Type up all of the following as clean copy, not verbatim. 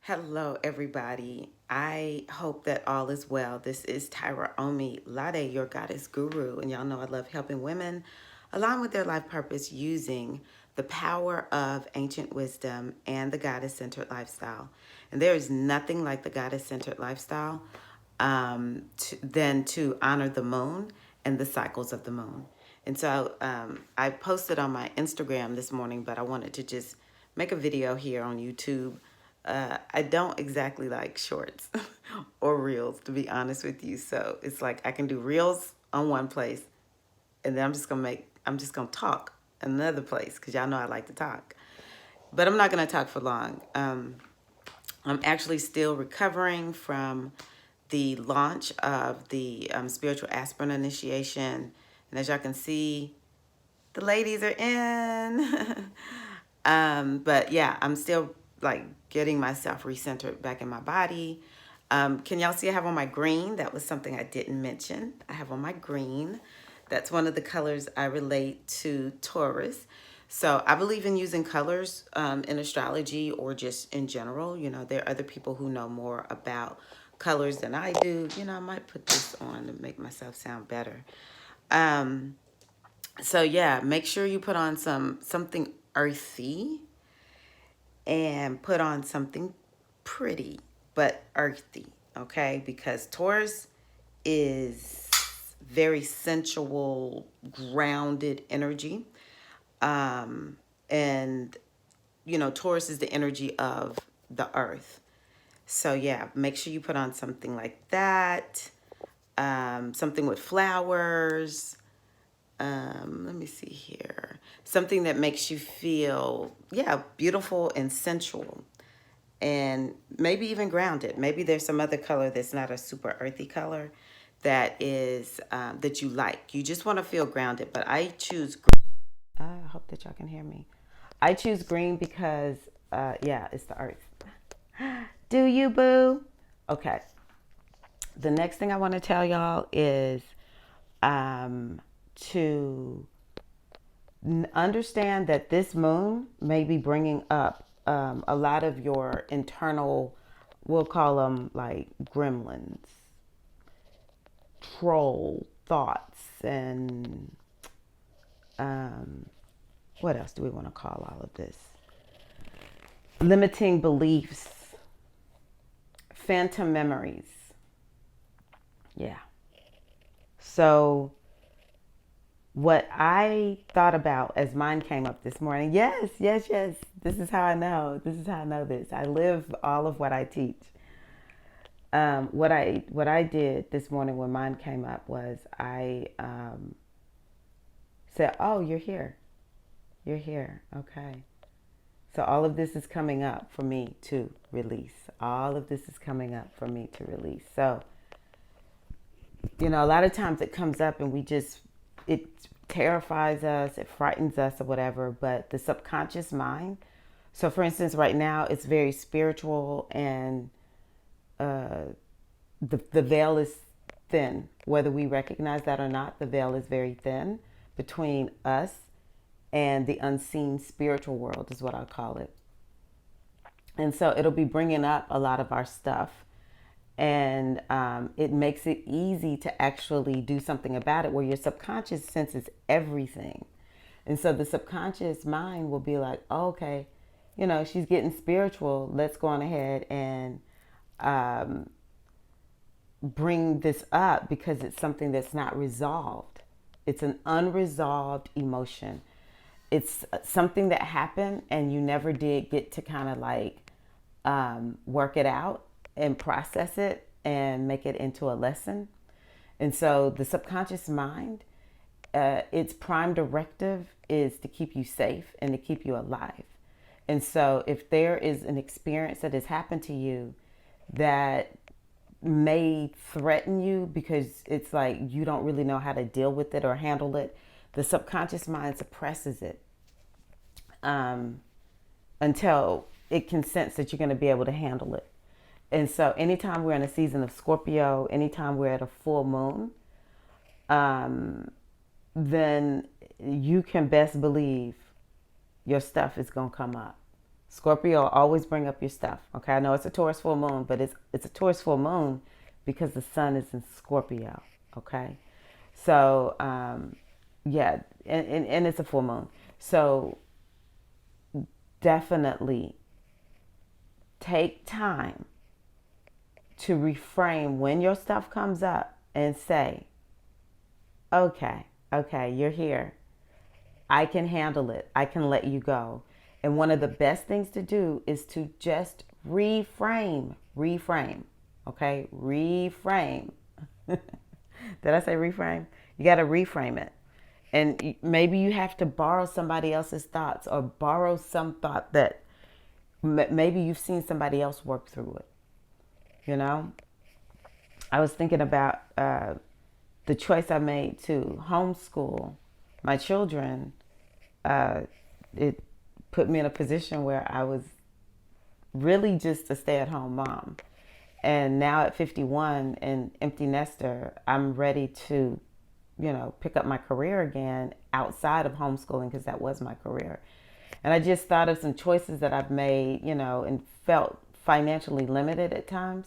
Hello, everybody. I hope that all is well. This is Tyra Omi Lade, your goddess guru. And y'all know I love helping women align with their life purpose using the power of ancient wisdom and the goddess centered lifestyle. And there is nothing like the goddess centered lifestyle than to honor the moon and the cycles of the moon. And so I posted on my Instagram this morning, but I wanted to just make a video here on YouTube. I don't exactly like shorts or reels, to be honest with you. So it's like I can do reels on one place, and then I'm just gonna talk another place because y'all know I like to talk. But I'm not gonna talk for long. I'm actually still recovering from the launch of the spiritual aspirin initiation, and as y'all can see, the ladies are in. But yeah, I'm still like getting myself recentered back in my body. Can y'all see I have on my green? That was something I didn't mention. I have on my green. That's one of the colors I relate to Taurus. So I believe in using colors in astrology or just in general. You know, there are other people who know more about colors than I do. You know, I might put this on to make myself sound better. Um, so yeah, make sure you put on something earthy and put on something pretty but earthy, okay? Because Taurus is very sensual, grounded energy. And Taurus is the energy of the earth. So yeah, make sure you put on something like that. Something with flowers. Let me see here. Something that makes you feel, yeah, beautiful and sensual. And maybe even grounded. Maybe there's some other color that's not a super earthy color that you like. You just want to feel grounded, but I choose green. I hope that y'all can hear me. I choose green because, yeah, it's the earth. Do you, boo? Okay. The next thing I want to tell y'all is to understand that this moon may be bringing up a lot of your internal, we'll call them like gremlins, troll thoughts, and what else do we want to call all of this? Limiting beliefs, phantom memories. Yeah. So what I thought about as mine came up this morning, yes, yes, yes, this is how I know. This is how I know this. I live all of what I teach. What I did this morning when mine came up was I said, "Oh, you're here, okay." So all of this is coming up for me to release. All of this is coming up for me to release. So a lot of times it comes up and it terrifies us, it frightens us or whatever, but the subconscious mind. So for instance, right now it's very spiritual and the veil is thin. Whether we recognize that or not, the veil is very thin between us and the unseen spiritual world is what I call it. And so it'll be bringing up a lot of our stuff, and it makes it easy to actually do something about it where your subconscious senses everything. And so the subconscious mind will be like, oh, okay, she's getting spiritual, let's go on ahead and bring this up because it's something that's not resolved. It's an unresolved emotion. It's something that happened and you never did get to kind of like work it out and process it and make it into a lesson. And so the subconscious mind, its prime directive is to keep you safe and to keep you alive. And so if there is an experience that has happened to you that may threaten you because it's like you don't really know how to deal with it or handle it, the subconscious mind suppresses it until it can sense that you're going to be able to handle it. And so anytime we're in a season of Scorpio, anytime we're at a full moon, then you can best believe your stuff is going to come up. Scorpio always bring up your stuff. Okay, I know it's a Taurus full moon, but it's a Taurus full moon because the sun is in Scorpio. Okay, so yeah, and it's a full moon. So definitely take time to reframe when your stuff comes up and say, okay, okay, you're here. I can handle it. I can let you go. And one of the best things to do is to just reframe. Okay, reframe. Did I say reframe? You got to reframe it. And maybe you have to borrow somebody else's thoughts, or borrow some thought that maybe you've seen somebody else work through it. You know, I was thinking about the choice I made to homeschool my children. It put me in a position where I was really just a stay-at-home mom. And now at 51 and empty nester, I'm ready to, pick up my career again outside of homeschooling, because that was my career. And I just thought of some choices that I've made, and felt financially limited at times.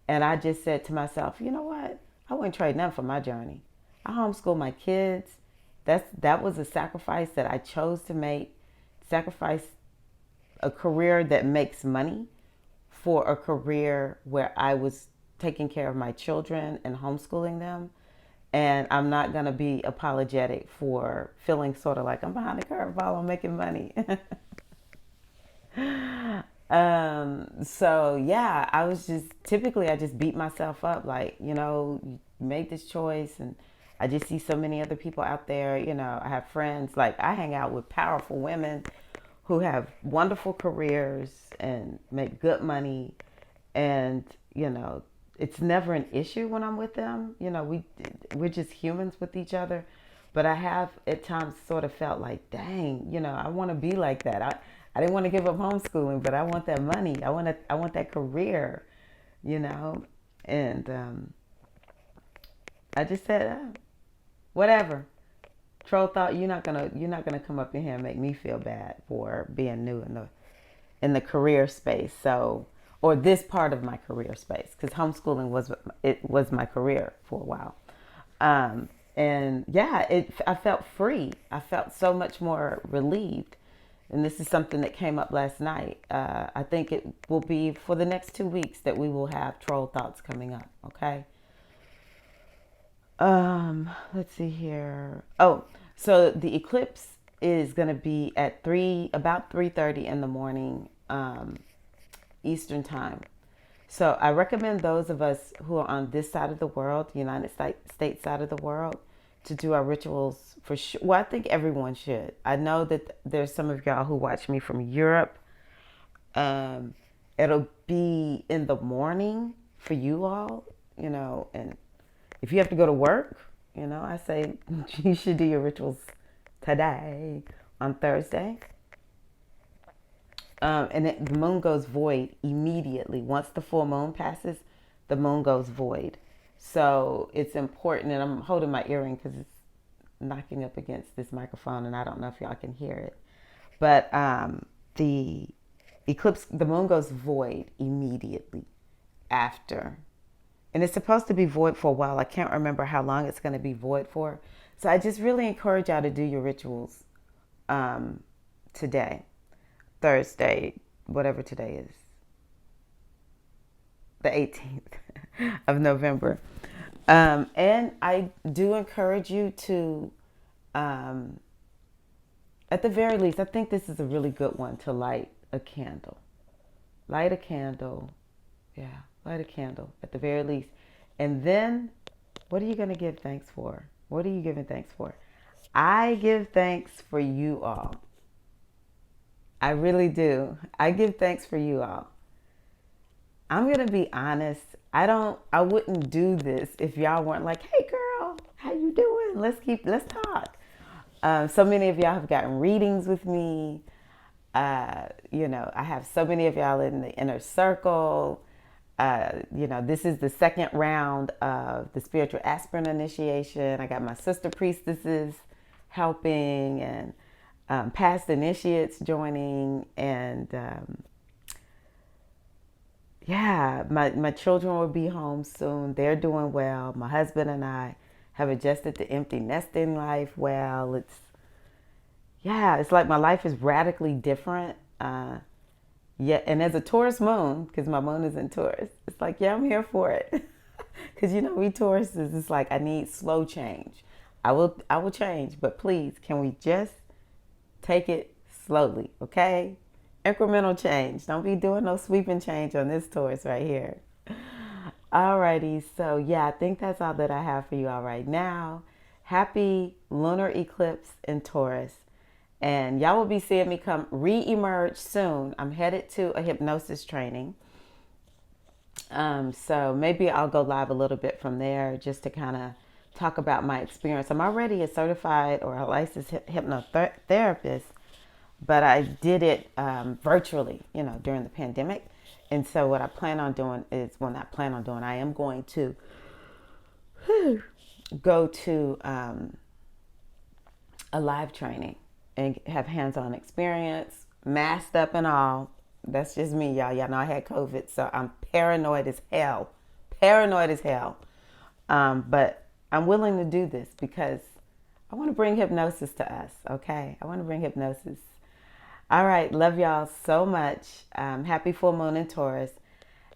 And I just said to myself, you know what? I wouldn't trade nothing for my journey. I homeschool my kids. That was a sacrifice that I chose to make. Sacrifice a career that makes money for a career where I was taking care of my children and homeschooling them. And I'm not going to be apologetic for feeling sort of like I'm behind the curve while I'm making money. So yeah, I just beat myself up like, you made this choice, and I just see so many other people out there. I have friends, like I hang out with powerful women who have wonderful careers and make good money. And, it's never an issue when I'm with them. We're just humans with each other. But I have at times sort of felt like, dang, I want to be like that. I didn't want to give up homeschooling, but I want that money. I want that career, And I just said, whatever. Troll thought you're not gonna come up in here and make me feel bad for being new in the career space. So, or this part of my career space, because homeschooling was my career for a while. And yeah, I felt free. I felt so much more relieved. And this is something that came up last night. I think it will be for the next 2 weeks that we will have troll thoughts coming up. Okay. Let's see here. Oh, so the eclipse is going to be at about 3:30 in the morning, Eastern time. So I recommend those of us who are on this side of the world, United States side of the world, to do our rituals for sure. Well, I think everyone should. I know that there's some of y'all who watch me from Europe. It'll be in the morning for you all, and if you have to go to work, I say you should do your rituals today on Thursday. And the moon goes void immediately. Once the full moon passes, the moon goes void. So it's important, and I'm holding my earring because it's knocking up against this microphone, and I don't know if y'all can hear it. But the eclipse, the moon goes void immediately after. And it's supposed to be void for a while. I can't remember how long it's going to be void for. So I just really encourage y'all to do your rituals today, Thursday, whatever today is, the 18th of November. And I do encourage you to, at the very least, I think this is a really good one, to light a candle. Light a candle. Yeah. Light a candle at the very least. And then what are you going to give thanks for? What are you giving thanks for? I give thanks for you all. I really do. I give thanks for you all. I'm going to be honest. I wouldn't do this if y'all weren't like, hey girl, how you doing? Let's talk. So many of y'all have gotten readings with me. I have so many of y'all in the inner circle. This is the second round of the spiritual aspirant initiation. I got my sister priestesses helping, and past initiates joining, and yeah, my children will be home soon. They're doing well. My husband and I have adjusted to empty nesting life well. It's like my life is radically different. Yeah, and as a Taurus moon, because my moon is in Taurus, it's like, yeah, I'm here for it. Because we Tauruses, it's like I need slow change. I will change, but please, can we just take it slowly, okay? Incremental change. Don't be doing no sweeping change on this Taurus right here. Alrighty, so yeah, I think that's all that I have for you all right now. Happy lunar eclipse in Taurus. And y'all will be seeing me come re-emerge soon. I'm headed to a hypnosis training. So maybe I'll go live a little bit from there just to kind of talk about my experience. I'm already a certified or a licensed hypnotherapist, but I did it virtually, during the pandemic. And so what I plan on doing is, well, not plan on doing, I am going to go to a live training and have hands-on experience, masked up and all. That's just me, y'all. Y'all know I had COVID, so I'm paranoid as hell. Paranoid as hell. But I'm willing to do this because I want to bring hypnosis to us, okay? I want to bring hypnosis. All right, love y'all so much. Happy full moon in Taurus.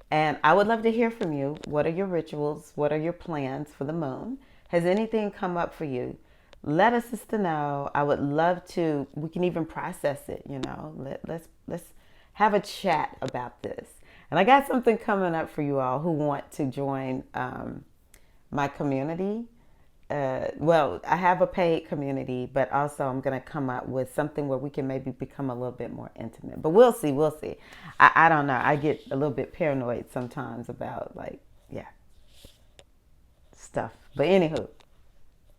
And I would love to hear from you. What are your rituals? What are your plans for the moon? Has anything come up for you? Let us know. I would love to. We can even process it. Let's have a chat about this. And I got something coming up for you all who want to join my community. Well, I have a paid community, but also I'm going to come up with something where we can maybe become a little bit more intimate. But we'll see. We'll see. I don't know. I get a little bit paranoid sometimes about stuff. But anywho,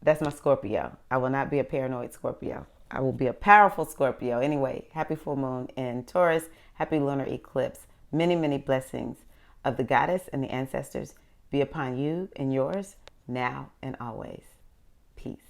that's my Scorpio. I will not be a paranoid Scorpio. I will be a powerful Scorpio. Anyway, happy full moon in Taurus. Happy lunar eclipse. Many, many blessings of the goddess and the ancestors be upon you and yours now and always. Peace.